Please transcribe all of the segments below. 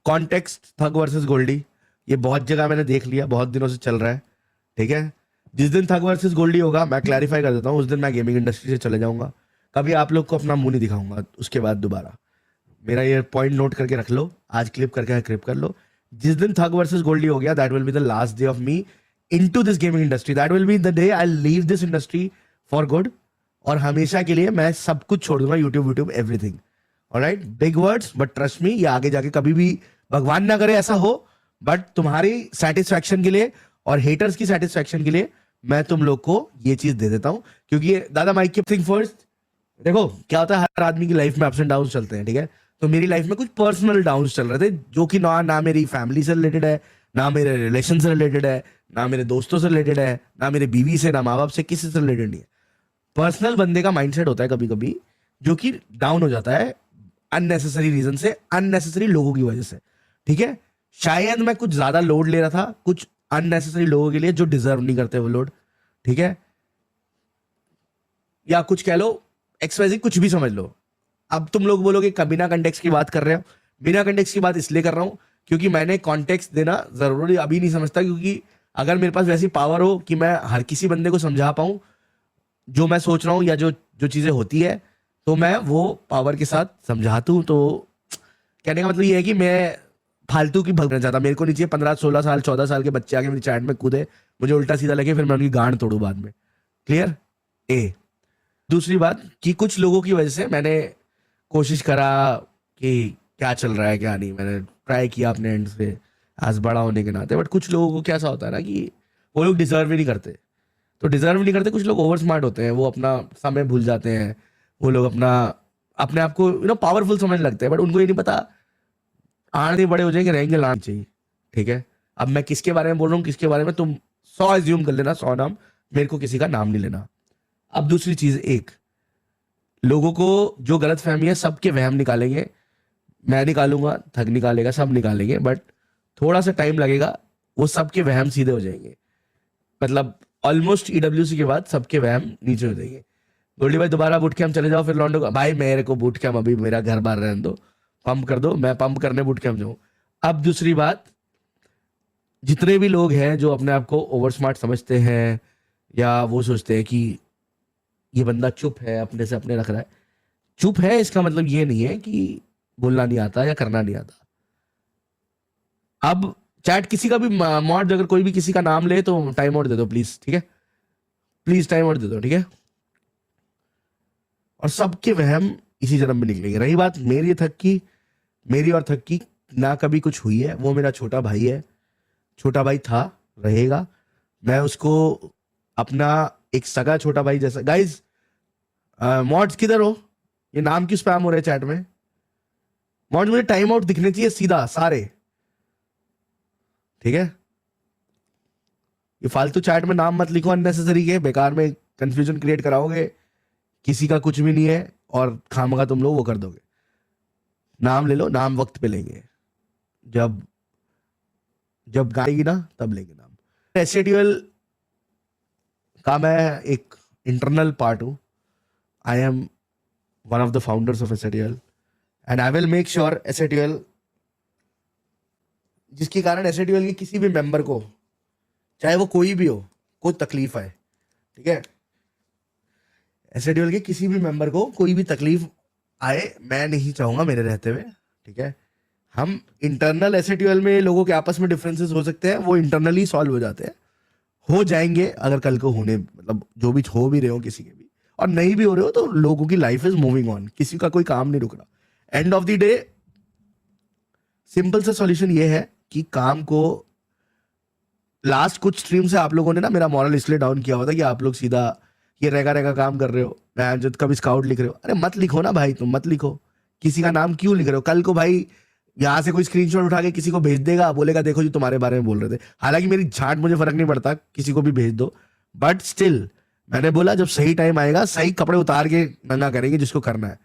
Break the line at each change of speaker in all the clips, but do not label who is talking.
Context थग versus Goldy, ये बहुत जगह मैंने देख लिया, बहुत दिनों से चल रहा है, ठीक है। जिस दिन थग वर्सेस गोल्डी होगा, मैं क्लैरिफाई कर देता हूँ, उस दिन मैं गेमिंग इंडस्ट्री से चले जाऊंगा, कभी आप लोग को अपना मुंह नहीं दिखाऊंगा उसके बाद दोबारा। मेरा ये पॉइंट नोट करके रख लो, आज क्लिप करके क्लिप कर लो। जिस दिन थग वर्सेस गोल्डी हो गया, that will be the last day of me into this gaming industry, that will be the day I leave this industry for good, और हमेशा के लिए मैं सब कुछ छोड़ दूंगा, YouTube everything. Alright, big words but trust me, ये आगे जाके कभी भी भगवान ना करे ऐसा हो, बट तुम्हारी सेटिस्फैक्शन के लिए और हेटर्स की सेटिस्फैक्शन के लिए मैं तुम लोग को ये चीज दे देता हूं, क्योंकि दादा माइक कीप थिंग फर्स्ट। देखो क्या होता है, हर आदमी की लाइफ में अप्स एंड डाउन चलते हैं, ठीक है। तो मेरी लाइफ में कुछ पर्सनल डाउन चल रहे थे, जो कि ना मेरी फैमिली से रिलेटेड है, ना मेरे रिलेशन से रिलेटेड है, ना मेरे दोस्तों से रिलेटेड है, ना मेरे बीवी से, ना माँ बाप से, किसी से रिलेटेड नहीं है। पर्सनल बंदे का माइंडसेट होता है कभी कभी जो कि डाउन हो जाता है अननेसेसरी रीजन से, अननेसेसरी लोगों की वजह से, ठीक है। शायद मैं कुछ ज्यादा लोड ले रहा था कुछ अननेसेसरी लोगों के लिए जो डिजर्व नहीं करते वो लोड, ठीक है। या कुछ कह लो, एक्सवाइजी, कुछ भी समझ लो। अब तुम लोग बोलोगे बिना कंटेक्स्ट की बात कर रहे हो, बिना कंटेक्स्ट की बात इसलिए कर रहा हूं क्योंकि मैंने कॉन्टेक्स्ट देना जरूरी अभी नहीं समझता, क्योंकि अगर मेरे पास वैसी पावर हो कि मैं हर किसी बंदे को समझा पाऊं जो मैं सोच रहा हूं या जो जो चीजें होती है, तो मैं वो पावर के साथ समझाता हूं। तो कहने का मतलब ये है कि मैं फालतू की भगना चाहता, मेरे को नहीं चाहिए 15-16 साल 14 साल के बच्चे आके मेरी चैट में कूदे, मुझे उल्टा सीधा लगे, फिर मैं उनकी गांड तोड़ू बाद में। क्लियर। ए दूसरी बात कि कुछ लोगों की वजह से मैंने कोशिश करा कि क्या चल रहा है क्या नहीं, मैंने ट्राई किया अपने एंड से आज बड़ा होने के नाते, बट कुछ लोगों को क्या सा होता है ना कि वो लोग डिजर्व ही नहीं करते। तो डिजर्व नहीं करते, कुछ लोग ओवर स्मार्ट होते हैं, वो अपना समय भूल जाते हैं, वो लोग अपने आप को पावरफुल समझने लगते हैं, बट उनको ये नहीं पता आने बड़े हो जाएंगे, रहेंगे लाना चाहिए, ठीक है। अब मैं किसके बारे में बोल रहा हूँ, किसके बारे में, तुम 100 एज्यूम कर लेना, 100 नाम, मेरे को किसी का नाम नहीं लेना। अब दूसरी चीज, एक लोगों को जो गलत फहमी है, सबके वहम निकालेंगे, मैं निकालूंगा, थक निकालेगा, सब निकालेंगे, बट थोड़ा सा टाइम लगेगा, वो सबके वहम सीधे हो जाएंगे। मतलब ऑलमोस्ट ईडब्ल्यूसी के बाद सबके वहम नीचे हो जाएंगे। गोल्डी भाई दोबारा बूट कैंप चले जाओ, फिर लॉन्डो का भाई मेरे को बूट कैंप अभी मेरा घर बार रहने दो, पंप कर दो, मैं पंप करने बूट कैंप जाऊं। अब दूसरी बात, जितने भी लोग हैं जो अपने आप को ओवर स्मार्ट समझते हैं या वो सोचते हैं कि ये बंदा चुप है, अपने से अपने रख रहा है, चुप है इसका मतलब ये नहीं है कि बोलना नहीं आता या करना नहीं आता। अब चैट किसी का भी मॉड अगर कोई भी किसी का नाम ले तो टाइम आउट दे दो प्लीज, ठीक है, प्लीज टाइम आउट दे दो, ठीक है। और सबके वहम इसी जन्म में निकलेंगे। रही बात मेरी थक की, मेरी और थक की ना कभी कुछ हुई है, वो मेरा छोटा भाई है, छोटा भाई था, रहेगा, मैं उसको अपना एक सगा छोटा भाई जैसा। गाइज मॉड्स किधर हो, ये नाम क्यों स्पैम हो रहे चैट में? मॉड्स मुझे टाइम आउट दिखने चाहिए सीधा सारे, ठीक है। ये फालतू चैट में नाम मत लिखो अननेसेसरी के, बेकार में कंफ्यूजन क्रिएट कराओगे, किसी का कुछ भी नहीं है और खामगा तुम लोग वो कर दोगे। नाम ले लो, नाम वक्त पे लेंगे, जब जब गाएगी ना तब लेंगे नाम। एसएटीएल का मैं एक इंटरनल पार्ट हूं, I am one of the founders of एसएटीएल and I will make sure एसएटीएल, जिसके कारण एसएटीएल के किसी भी मेंबर को, चाहे वो कोई भी हो, कोई तकलीफ है, ठीक है, एसएटीएल के किसी भी मेंबर को कोई भी तकलीफ आए, मैं नहीं चाहूंगा मेरे रहते हुए, ठीक है। हम इंटरनल एसएटीएल में लोगों के आपस में डिफरेंसेस हो सकते हैं, वो इंटरनली सॉल्व हो जाते हैं, हो जाएंगे अगर कल को होने, मतलब जो भी हो भी रहे हो किसी के भी, और नहीं भी हो रहे हो तो लोगों की लाइफ इज मूविंग ऑन, किसी का कोई काम नहीं रुक रहा। End of the day simple सा सॉल्यूशन ये है कि काम को, लास्ट कुछ स्ट्रीम से आप लोगों ने ना मेरा मॉरल इसलिए डाउन किया हुआ था कि आप लोग सीधा ये रेगा काम कर रहे हो, मैं जो कभी स्काउट लिख रहे हो, अरे मत लिखो ना भाई, तुम मत लिखो, किसी का नाम क्यों लिख रहे हो? कल को भाई यहाँ से कोई स्क्रीनशॉट उठा के किसी को भेज देगा, बोलेगा देखो जी तुम्हारे बारे में बोल रहे थे, हालांकि मेरी झाट मुझे फर्क नहीं पड़ता, किसी को भी भेज दो, बट स्टिल मैंने बोला जब सही टाइम आएगा सही कपड़े उतार के नंगा करेंगे जिसको करना है,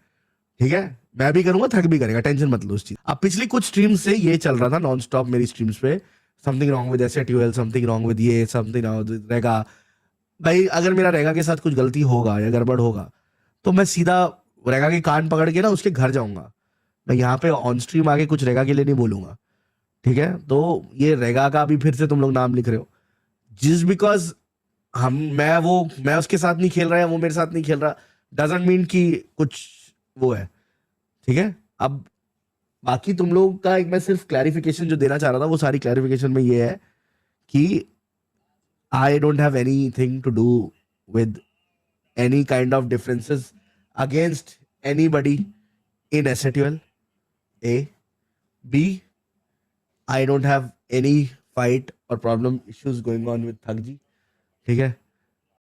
ठीक है। मैं भी करूंगा, थक भी करेगा, टेंशन मत लो उस चीज। अब पिछली कुछ स्ट्रीम से ये चल रहा था नॉन स्टॉप मेरी स्ट्रीम्स पे, something wrong with एसएटीएल, something wrong with ये, समथिंग रॉन्ग विद रेगा। भाई अगर मेरा रेगा के साथ कुछ गलती होगा या गड़बड़ होगा तो मैं सीधा रेगा के कान पकड़ के ना उसके घर जाऊंगा, मैं यहाँ पे ऑन स्ट्रीम आके कुछ रेगा के लिए नहीं बोलूंगा, ठीक है, तो ये रेगा का भी फिर से तुम लोग नाम लिख रहे हो जस्ट बिकॉज मैं उसके साथ नहीं खेल रहा या वो मेरे साथ नहीं खेल रहा डजंट मीन कि कुछ वो है। ठीक है, अब बाकी तुम लोग का एक मैं सिर्फ क्लैरिफिकेशन जो देना चाह रहा था वो सारी क्लैरिफिकेशन में ये है कि I don't have anything to do with any kind of differences against anybody in SATUL. A. B. I don't have any fight or problem issues going on with Thakji. ठीक है,